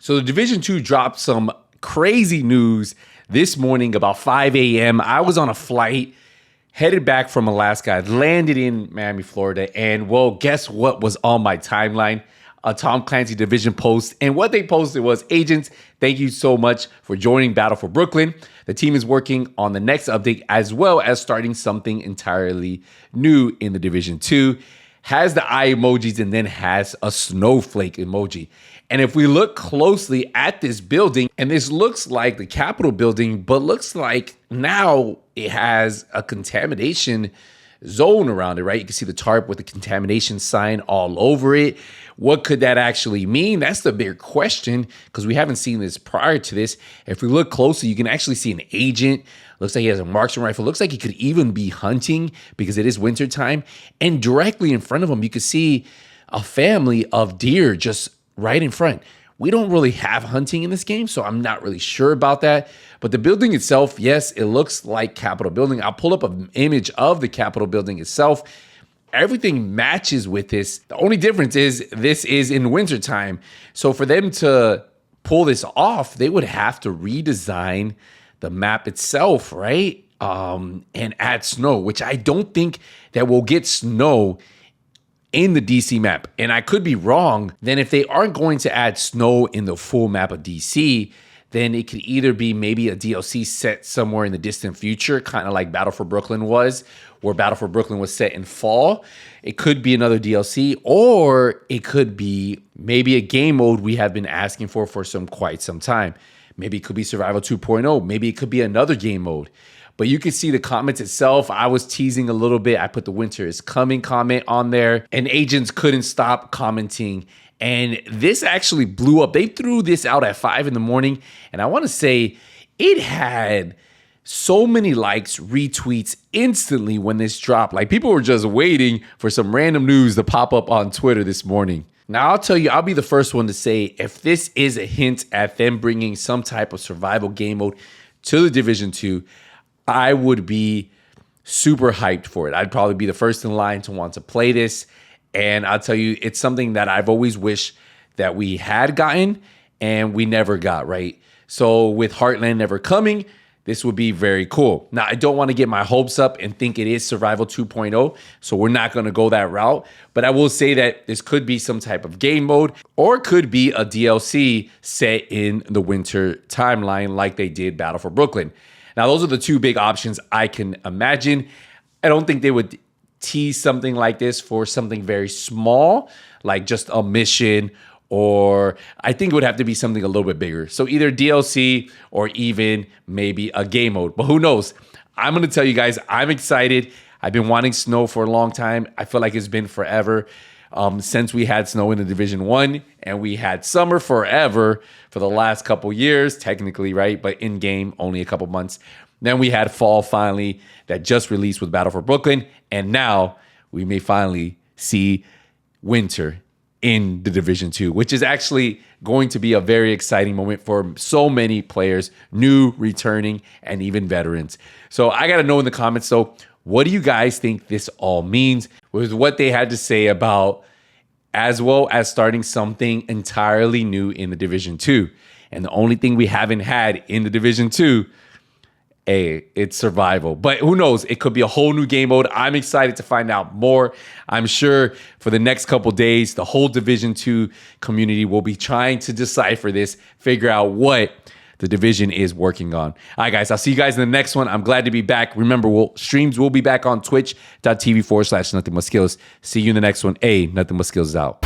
So the Division 2 dropped some crazy news this morning about 5 a.m. I was on a flight headed back from Alaska. I landed in Miami, Florida. And well, guess what was on my timeline? A Tom Clancy Division post. And what they posted was, agents, thank you so much for joining Battle for Brooklyn. The team is working on the next update as well as starting something entirely new in the Division 2. Has the eye emojis and then has a snowflake emoji. And if we look closely at this building, and this looks like the Capitol building, but looks like now it has a contamination zone around it, right? You can see the tarp with the contamination sign all over it. What could that actually mean? That's the big question, because we haven't seen this prior to this. If we look closely, you can actually see an agent. Looks like he has a marksman rifle. Looks like he could even be hunting because it is wintertime. And directly in front of him, you could see a family of deer just right in front. We don't really have hunting in this game, so I'm not really sure about that. But the building itself, yes, it looks like Capitol building. I'll pull up an image of the Capitol building itself. Everything matches with this. The only difference is this is in wintertime. So for them to pull this off, they would have to redesign the map itself, right? And add snow, which I don't think that we'll get snow in the DC map. And I could be wrong. Then if they aren't going to add snow in the full map of DC, then it could either be maybe a DLC set somewhere in the distant future, kind of like Battle for Brooklyn was, where Battle for Brooklyn was set in fall. It could be another DLC, or it could be maybe a game mode we have been asking for quite some time. Maybe it could be Survival 2.0. Maybe it could be another game mode. But you can see the comments itself. I was teasing a little bit. I put the winter is coming comment on there, and agents couldn't stop commenting. And this actually blew up. They threw this out at 5 in the morning. And I want to say it had so many likes, retweets instantly when this dropped. Like, people were just waiting for some random news to pop up on Twitter this morning. Now, I'll tell you, I'll be the first one to say, if this is a hint at them bringing some type of survival game mode to the Division 2, I would be super hyped for it. I'd probably be the first in line to want to play this. And I'll tell you, it's something that I've always wished that we had gotten and we never got, right? So with Heartland never coming, this would be very cool. Now, I don't want to get my hopes up and think it is Survival 2.0, so we're not going to go that route. But I will say that this could be some type of game mode, or it could be a DLC set in the winter timeline like they did Battle for Brooklyn. Now, those are the two big options I can imagine. I don't think they would tease something like this for something very small, like just a mission, or I think it would have to be something a little bit bigger. So either DLC or even maybe a game mode. But who knows? I'm going to tell you guys, I'm excited. I've been wanting snow for a long time. I feel like it's been forever since we had snow in the Division 1, and we had summer forever for the last couple years, technically, right? But in game, only a couple months. Then we had fall finally that just released with Battle for Brooklyn. And now we may finally see winter in the Division 2, which is actually going to be a very exciting moment for so many players, new, returning, and even veterans. So I got to know in the comments, so what do you guys think this all means with what they had to say about, as well as starting something entirely new in the Division 2? And the only thing we haven't had in the Division 2, it's survival. But who knows? It could be a whole new game mode. I'm excited to find out more. I'm sure for the next couple days, the whole Division 2 community will be trying to decipher this, figure out what the division is working on. All right, guys, I'll see you guys in the next one. I'm glad to be back. Remember, streams will be back on twitch.tv/NothingButSkillz. See you in the next one. Nothing But Skills out.